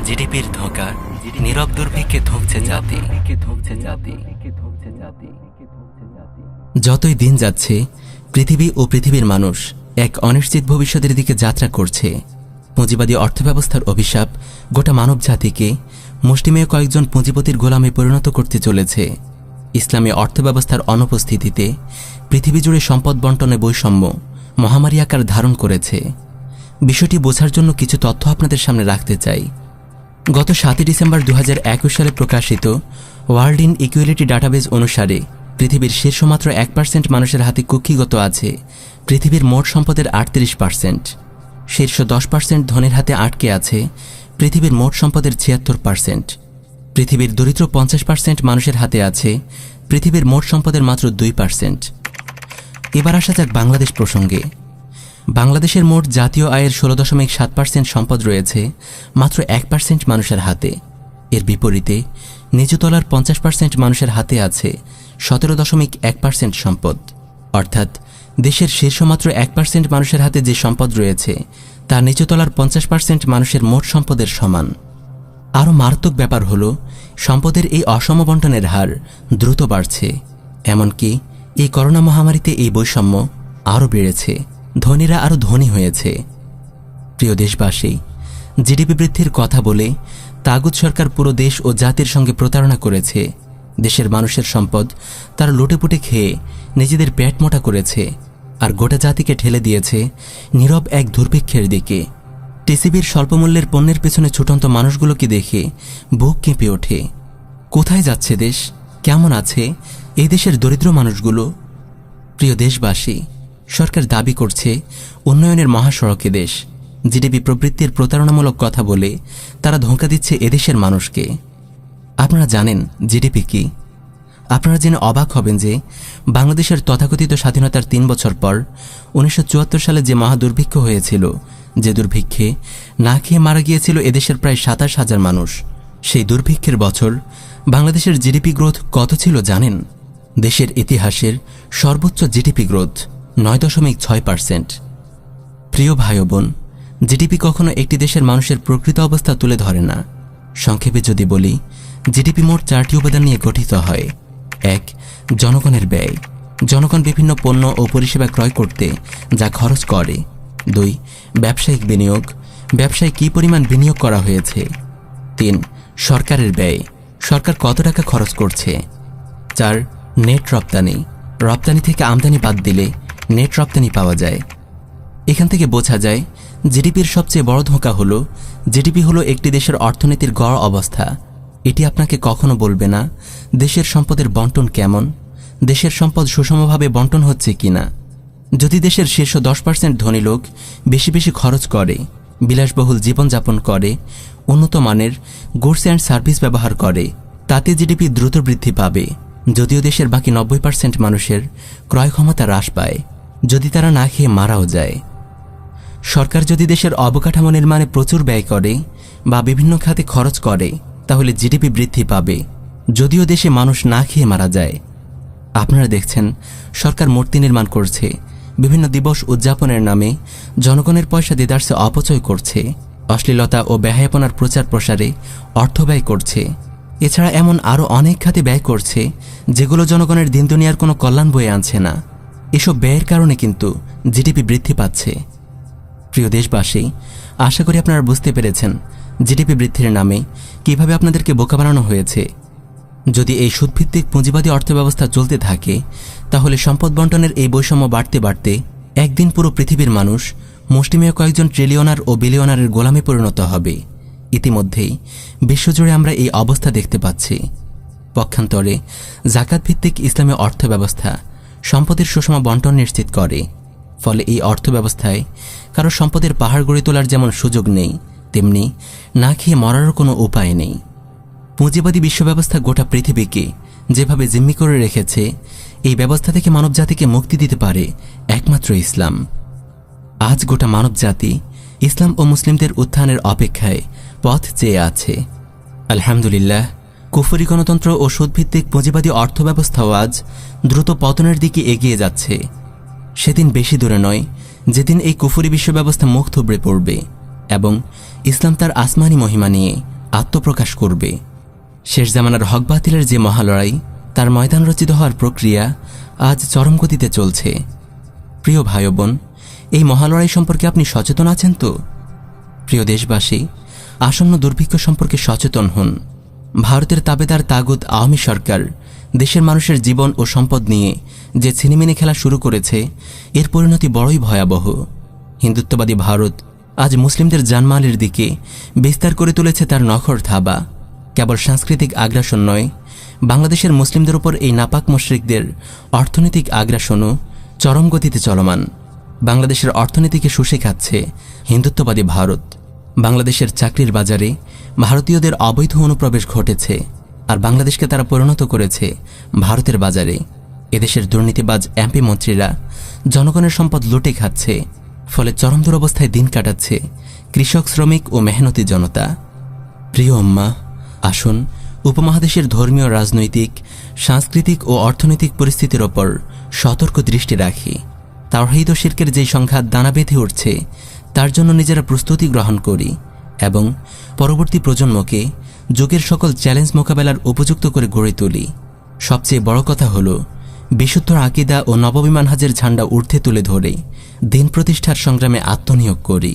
জিডিপির ধোঁকা, নীরব দুর্ভিক্ষে ধুঁকছে জাতি। যতই দিন যাচ্ছে, পৃথিবী ও পৃথিবীর মানুষ এক অনিশ্চিত ভবিষ্যতের দিকে যাত্রা করছে। পুঁজিবাদী অর্থব্যবস্থার অভিশাপ গোটা মানব জাতিকে মুষ্টিমেয় কয়েকজন পুঁজিপতির গোলামে পরিণত করতে চলেছে। ইসলামী অর্থব্যবস্থার অনুপস্থিতিতে পৃথিবী জুড়ে সম্পদ বণ্টনে বৈষম্য মহামারী আকার ধারণ করেছে। বিষয়টি বোঝার জন্য কিছু তথ্য আপনাদের সামনে রাখতে চাই। গত 7 ডিসেম্বর 2021 সালে প্রকাশিত ওয়ার্ল্ড ইন ইকুয়ালিটি ডাটাবেজ অনুসারে পৃথিবীর শীর্ষ মাত্র 1% মানুষের হাতে কুক্ষিগত আছে পৃথিবীর মোট সম্পদের 38%। শীর্ষ 10% ধনের হাতে আটকে আছে পৃথিবীর মোট সম্পদের 76%। পৃথিবীর দরিদ্র 50% মানুষের হাতে আছে পৃথিবীর মোট সম্পদের মাত্র 2%। এবার আসা যাক বাংলাদেশ প্রসঙ্গে। বাংলাদেশের মোট জাতীয় আয়ের 16.7% সম্পদ রয়েছে মাত্র 1% মানুষের হাতে। এর বিপরীতে নিচুতলার 50% মানুষের হাতে আছে 17.1% সম্পদ। অর্থাৎ দেশের শীর্ষ মাত্র 1% মানুষের হাতে যে সম্পদ রয়েছে তা নিচুতলার 50% মানুষের মোট সম্পদের সমান। আরও মারাত্মক ব্যাপার হল, সম্পদের এই অসম বণ্টনের হার দ্রুত বাড়ছে। এমনকি এই করোনা মহামারীতে এই বৈষম্য আরও বেড়েছে, ধনীরা আরও ধনী হয়েছে। প্রিয় দেশবাসী, জিডিপি বৃদ্ধির কথা বলে তাগুত সরকার পুরো দেশ ও জাতির সঙ্গে প্রতারণা করেছে। দেশের মানুষের সম্পদ তারা লুটেপুটে খেয়ে নিজেদের পেট মোটা করেছে, আর গোটা জাতিকে ঠেলে দিয়েছে নীরব এক দুর্ভিক্ষের দিকে। টিসিবির স্বল্পমূল্যের পণ্যের পেছনে ছুটন্ত মানুষগুলোকে দেখে বুক কেঁপে ওঠে। কোথায় যাচ্ছে দেশ? কেমন আছে এই দেশের দরিদ্র মানুষগুলো? প্রিয় দেশবাসী, সরকার দাবি করছে উন্নয়নের মহাসড়কে দেশ। জিডিপি প্রবৃদ্ধির প্রতারণামূলক কথা বলে তারা ধোঁকা দিচ্ছে এদেশের মানুষকে। আপনারা জানেন জিডিপি কি? আপনারা জেনে অবাক হবেন যে বাংলাদেশের তথাকথিত স্বাধীনতার 3 বছর পর 1974 সালে যে মহাদুর্ভিক্ষ হয়েছিল, যে দুর্ভিক্ষে না খেয়ে মারা গিয়েছিল এদেশের প্রায় 27,000 মানুষ, সেই দুর্ভিক্ষের বছর বাংলাদেশের জিডিপি গ্রোথ কত ছিল জানেন? দেশের ইতিহাসের সর্বোচ্চ জিডিপি গ্রোথ 9.6%। প্রিয় ভাই ও বোন, জিডিপি কখনো একটি দেশের মানুষের প্রকৃত অবস্থা তুলে ধরে না। সংক্ষেপে যদি বলি, জিডিপি মোট 4টি উপাদান নিয়ে গঠিত হয়। 1. জনগণের ব্যয়, জনগণ বিভিন্ন পণ্য ও পরিষেবা ক্রয় করতে যা খরচ করে। 2. ব্যবসায়িক বিনিয়োগ, ব্যবসায় কী পরিমাণ বিনিয়োগ করা হয়েছে। 3. সরকারের ব্যয়, সরকার কত টাকা খরচ করছে। 4. নেট রপ্তানি, রপ্তানি থেকে আমদানি বাদ দিলে নেট রপ্তানি পাওয়া যায়। এখান থেকে বোঝা যায় জিডিপির সবচেয়ে বড় ধোঁকা হলো জিডিপি হলো একটি দেশের অর্থনীতির গড় অবস্থা। এটি আপনাকে কখনো বলবে না দেশের সম্পদের বণ্টন কেমন, দেশের সম্পদ সুষমভাবে বণ্টন হচ্ছে কিনা। যদি দেশের শীর্ষ 10% ধনী লোক বেশি বেশি খরচ করে, বিলাসবহুল জীবনযাপন করে, উন্নত মানের গুডস অ্যান্ড সার্ভিস ব্যবহার করে, তাতে জিডিপি দ্রুত বৃদ্ধি পাবে। যদিও দেশের বাকি 90% মানুষের ক্রয় ক্ষমতা হ্রাস পায়, যদি তারা না খেয়ে মারাও যায়। সরকার যদি দেশের অবকাঠামো নির্মাণে প্রচুর ব্যয় করে বা বিভিন্ন খাতে খরচ করে, তাহলে জিডিপি বৃদ্ধি পাবে, যদিও দেশে মানুষ না খেয়ে মারা যায়। আপনারা দেখছেন সরকার মূর্তি নির্মাণ করছে, বিভিন্ন দিবস উদযাপনের নামে জনগণের পয়সা দেদারসে অপচয় করছে, অশ্লীলতা ও বেহায়াপনার প্রচার প্রসারে অর্থ ব্যয় করছে। এছাড়া এমন আরও অনেক খাতে ব্যয় করছে যেগুলো জনগণের দিন দুনিয়ার কোনো কল্যাণ বয়ে আনছে না। এসব ব্যয়ের কারণে কিন্তু জিডিপি বৃদ্ধি পাচ্ছে। প্রিয় দেশবাসী, আশা করি আপনারা বুঝতে পেরেছেন জিডিপি বৃদ্ধির নামে কিভাবে আপনাদেরকে বোকা বানানো হয়েছে। যদি এই সুদভিত্তিক পুঁজিবাদী অর্থব্যবস্থা চলতে থাকে, তাহলে সম্পদ বণ্টনের এই বৈষম্য বাড়তে বাড়তে একদিন পুরো পৃথিবীর মানুষ মুষ্টিমেয় কয়েকজন ট্রিলিয়নার ও বিলিয়নারের গোলামে পরিণত হবে। ইতিমধ্যেই বিশ্বজুড়ে আমরা এই অবস্থা দেখতে পাচ্ছি। পক্ষান্তরে জাকাত ভিত্তিক ইসলামী অর্থব্যবস্থা সম্পদের সুষম বণ্টন নিশ্চিত করে। ফলে এই অর্থব্যবস্থায় কারো সম্পদের পাহাড় গড়ে তোলার যেমন সুযোগ নেই, তেমনি না খেয়ে মরারও কোনো উপায় নেই। পুঁজিবাদী বিশ্বব্যবস্থা গোটা পৃথিবীকে যেভাবে জিম্মি করে রেখেছে, এই ব্যবস্থা থেকে মানবজাতিকে মুক্তি দিতে পারে একমাত্র ইসলাম। আজ গোটা মানবজাতি ইসলাম ও মুসলিমদের উত্থানের অপেক্ষায় পথ চেয়ে আছে। আলহামদুলিল্লাহ, কুফরি গণতন্ত্র ও সুদভিত্তিক পুঁজিবাদী অর্থব্যবস্থাও আজ দ্রুত পতনের দিকে এগিয়ে যাচ্ছে। সেদিন বেশি দূরে নয় যেদিন এই কুফরি বিশ্বব্যবস্থা মুখ থুবড়ে পড়বে এবং ইসলাম তার আসমানি মহিমা নিয়ে আত্মপ্রকাশ করবে। শেষ জামানার হক বাতিলের যে মহালড়াই, তার ময়দান রচিত হওয়ার প্রক্রিয়া আজ চরম গতিতে চলছে। প্রিয় ভাই ও বোন, এই মহালড়াই সম্পর্কে আপনি সচেতন আছেন তো? প্রিয় দেশবাসী, আসন্ন দুর্ভিক্ষ সম্পর্কে সচেতন হন। ভারতের তাবেদার তাগুত আওয়ামী সরকার দেশের মানুষের জীবন ও সম্পদ নিয়ে যে ছিনিমিনি খেলা শুরু করেছে, এর পরিণতি বড়ই ভয়াবহ। হিন্দুত্ববাদী ভারত আজ মুসলিমদের জানমালের দিকে বিস্তার করে তুলেছে তার নখর থাবা। কেবল সাংস্কৃতিক আগ্রাসন নয়, বাংলাদেশের মুসলিমদের উপর এই নাপাক মুশরিকদের অর্থনৈতিক আগ্রাসনও চরম গতিতে চলমান। বাংলাদেশের অর্থনীতিকে শুষে খাচ্ছে হিন্দুত্ববাদী ভারত। বাংলাদেশের চাকরির বাজারে ভারতীয়দের অবৈধ অনুপ্রবেশ ঘটেছে, আর বাংলাদেশকে তারা পরিণত করেছে ভারতের বাজারে। এদেশের দুর্নীতিবাজ এমপি মন্ত্রীরা জনগণের সম্পদ লুটে খাচ্ছে, ফলে চরম দুরবস্থায় দিন কাটাচ্ছে কৃষক, শ্রমিক ও মেহনতি জনতা। প্রিয় উম্মা, আসুন উপমহাদেশের ধর্মীয়, রাজনৈতিক, সাংস্কৃতিক ও অর্থনৈতিক পরিস্থিতির ওপর সতর্ক দৃষ্টি রাখি। তাওহীদ ও শিরকের যেই সংঘাত দানা বেঁধে উঠছে, তার জন্য নিজেরা প্রস্তুতি গ্রহণ করি এবং পরবর্তী প্রজন্মকে যুগের সকল চ্যালেঞ্জ মোকাবেলার উপযুক্ত করে গড়ে তুলি। সবচেয়ে বড় কথা হল, বিশুদ্ধ আকীদা ও নববী মানহাজের ঝান্ডা ঊর্ধ্বে তুলে ধরে দিন প্রতিষ্ঠার সংগ্রামে আত্মনিয়োগ করি।